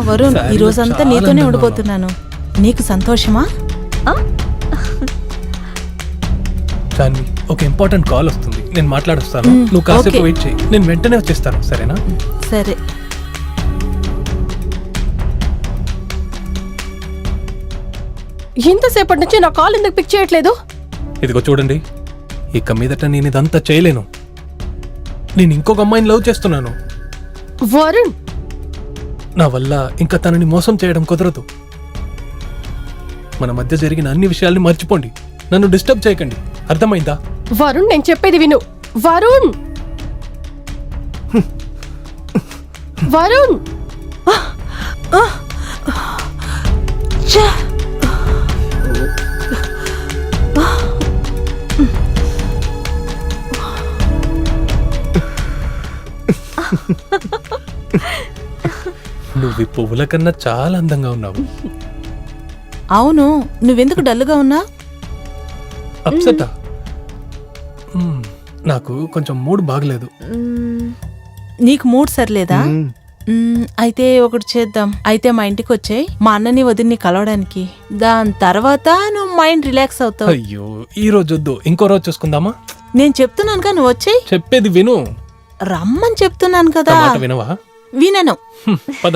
వరుణ్, ఈ రోజంతా నీతోనే ఉండిపోతున్నాను. నీకు సంతోషమా? చాన్వి, ఒక ఇంపార్టెంట్ కాల్ వస్తుంది, నేను మాట్లాడుస్తాను. నువ్వు కాసేపు వెయిట్ చేయి, నేను వెంటనే వచ్చేస్తాను, సరేనా? సరే. ఇంతసేపటి నుంచి నా కాల్ ఎందుకు పిక్ చేయట్లేదు? ఇదిగో చూడండి, ఇక మీదట నేను ఇదంతా చేయలేను. నేను ఇంకొక అమ్మాయిని లవ్ చేస్తున్నాను. వరుణ్, నా వల్ల ఇంకా తనని మోసం చేయడం కుదరదు. మన మధ్య జరిగిన అన్ని విషయాల్ని మర్చిపోండి, నన్ను డిస్టర్బ్ చేయకండి, అర్థమైందా? వరుణ్, నేను చెప్పేది విను. వరుణ్, వరుణ్, నువ్వు ఈ పువ్వుల కన్నా చాలా అందంగా ఉన్నావు. అవును, నువ్వెందుకు డల్గా ఉన్నా? అప్సెటా? నాకు కొంచెం మూడ్ బాగలేదు. నీకు మూడ్ సరిలేదా? అయితే ఒకటి చేద్దాం. అయితే మా ఇంటికి వచ్చాయి, మా అన్నని వదిన్ని కలవడానికి. దాని తర్వాత నువ్వు మైండ్ రిలాక్స్ అవుతావు. అయ్యో, ఈ రోజు వద్దు, ఇంకో రోజు చూసుకుందామా? నేను చెప్తున్నానుగా, నువ్వు వచ్చాయి. చెప్పేది విను. రమ్మని చెప్తున్నాను కదా. మాట వినవా? వినను. పద.